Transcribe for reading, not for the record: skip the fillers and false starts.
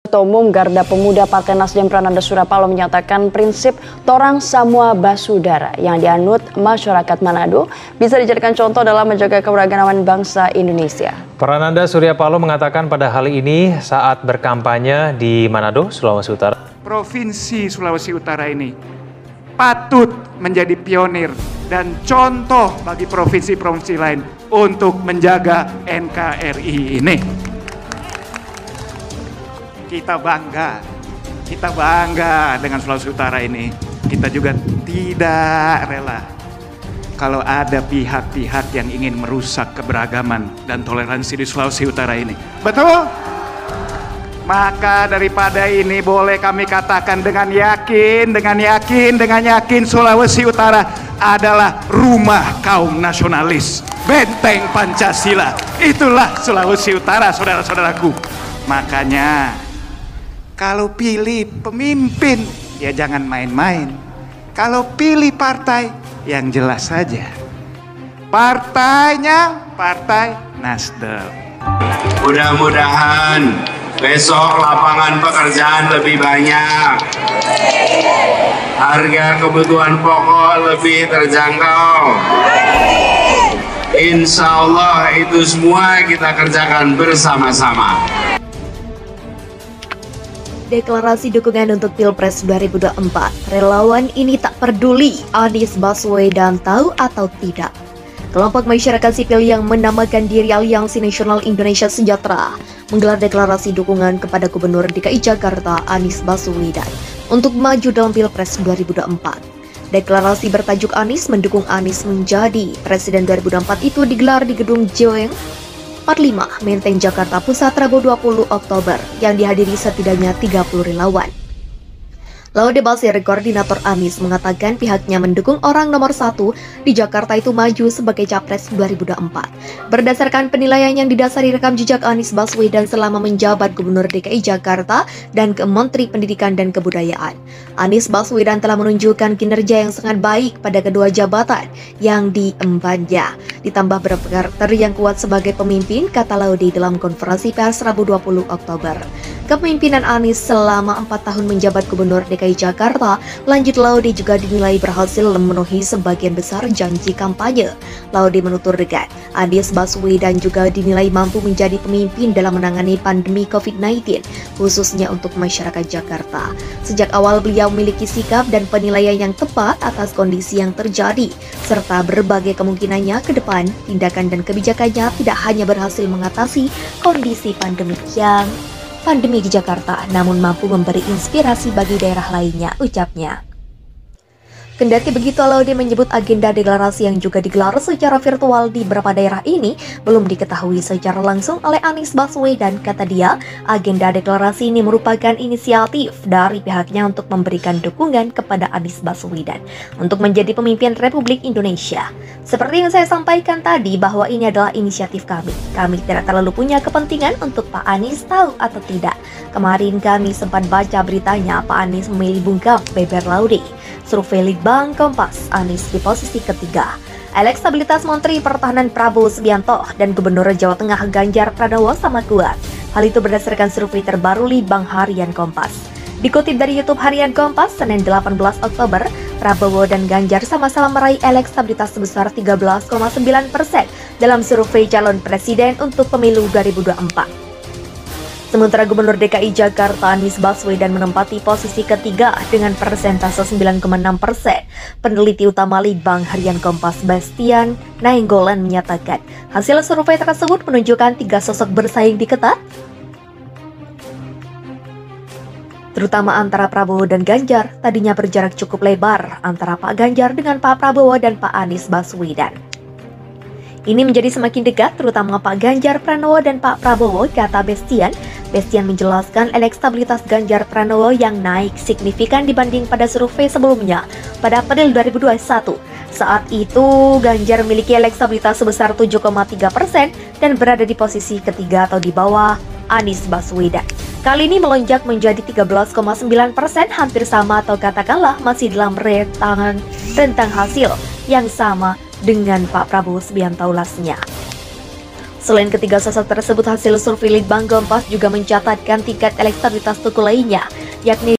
Ketua Umum Garda Pemuda Partai Nasdem Prananda Surya Paloh menyatakan prinsip Torang Samua Basudara yang dianut masyarakat Manado bisa dijadikan contoh dalam menjaga keberagaman bangsa Indonesia. Prananda Surya Paloh mengatakan pada hal ini saat berkampanye di Manado, Sulawesi Utara. Provinsi Sulawesi Utara ini patut menjadi pionir dan contoh bagi provinsi-provinsi lain untuk menjaga NKRI ini. Kita bangga dengan Sulawesi Utara ini. Kita juga tidak rela kalau ada pihak-pihak yang ingin merusak keberagaman dan toleransi di Sulawesi Utara ini. Betul? Maka daripada ini boleh kami katakan dengan yakin Sulawesi Utara adalah rumah kaum nasionalis, benteng Pancasila. Itulah Sulawesi Utara, saudara-saudaraku. Makanya kalau pilih pemimpin, ya jangan main-main. Kalau pilih partai, yang jelas saja. Partainya Partai Nasdem. Mudah-mudahan besok lapangan pekerjaan lebih banyak. Harga kebutuhan pokok lebih terjangkau. Insya Allah itu semua kita kerjakan bersama-sama. Deklarasi dukungan untuk Pilpres 2024, relawan ini tak peduli Anies Baswedan tahu atau tidak. Kelompok masyarakat sipil yang menamakan diri Aliansi Nasional Indonesia Sejahtera menggelar deklarasi dukungan kepada Gubernur DKI Jakarta Anies Baswedan untuk maju dalam Pilpres 2024. Deklarasi bertajuk Anies mendukung Anies menjadi Presiden 2024 itu digelar di Gedung Joeng 45 Menteng Jakarta Pusat Rabu 20 Oktober yang dihadiri setidaknya 30 relawan. Laude Basir, koordinator Anies, mengatakan pihaknya mendukung orang nomor 1 di Jakarta itu maju sebagai Capres 2024. Berdasarkan penilaian yang didasari rekam jejak Anies Baswedan selama menjabat Gubernur DKI Jakarta dan Menteri Pendidikan dan Kebudayaan, Anies Baswedan telah menunjukkan kinerja yang sangat baik pada kedua jabatan yang diembannya. Ditambah berkarakter yang kuat sebagai pemimpin, kata Laude dalam konferensi pers Rabu 20 Oktober. Kepemimpinan Anies selama 4 tahun menjabat Gubernur DKI Jakarta, lanjut Laude juga dinilai berhasil memenuhi sebagian besar janji kampanye. Laude menuturkan, Anies Baswedan juga dinilai mampu menjadi pemimpin dalam menangani pandemi COVID-19, khususnya untuk masyarakat Jakarta. Sejak awal beliau memiliki sikap dan penilaian yang tepat atas kondisi yang terjadi, serta berbagai kemungkinannya ke depan, tindakan dan kebijakannya tidak hanya berhasil mengatasi kondisi pandemi di Jakarta, namun mampu memberi inspirasi bagi daerah lainnya, ucapnya. Kendati begitu, Laude menyebut agenda deklarasi yang juga digelar secara virtual di beberapa daerah ini belum diketahui secara langsung oleh Anies Baswedan. Kata dia, agenda deklarasi ini merupakan inisiatif dari pihaknya untuk memberikan dukungan kepada Anies Baswedan untuk menjadi pemimpin Republik Indonesia. Seperti yang saya sampaikan tadi bahwa ini adalah inisiatif kami. Kami tidak terlalu punya kepentingan untuk Pak Anies tahu atau tidak. Kemarin kami sempat baca beritanya Pak Anies memilih bungkam, beber Laude. Survei Litbang Kompas, Anies di posisi ketiga. Elektabilitas Menteri Pertahanan Prabowo Subianto dan Gubernur Jawa Tengah Ganjar Pranowo sama kuat. Hal itu berdasarkan survei terbaru Litbang Harian Kompas. Dikutip dari YouTube Harian Kompas, Senin 18 Oktober, Prabowo dan Ganjar sama-sama meraih elektabilitas sebesar 13,9% dalam survei calon presiden untuk pemilu 2024. Sementara Gubernur DKI Jakarta Anies Baswedan menempati posisi ketiga dengan persentase 9,6%. Peneliti utama Litbang Harian Kompas Bastian Nainggolan menyatakan hasil survei tersebut menunjukkan 3 sosok bersaing di ketat, terutama antara Prabowo dan Ganjar. Tadinya berjarak cukup lebar antara Pak Ganjar dengan Pak Prabowo dan Pak Anies Baswedan. Ini menjadi semakin dekat, terutama Pak Ganjar Pranowo dan Pak Prabowo, kata Bastian. Bastian menjelaskan elektabilitas Ganjar Pranowo yang naik signifikan dibanding pada survei sebelumnya pada April 2021. Saat itu, Ganjar memiliki elektabilitas sebesar 7,3% dan berada di posisi ketiga atau di bawah Anies Baswedan. Kali ini melonjak menjadi 13,9%, hampir sama atau katakanlah masih dalam rentang hasil yang sama dengan Pak Prabowo Subianto ulasnya. Selain ketiga sosok tersebut, hasil survei Litbang Kompas juga mencatatkan tingkat elektabilitas tokoh lainnya, yakni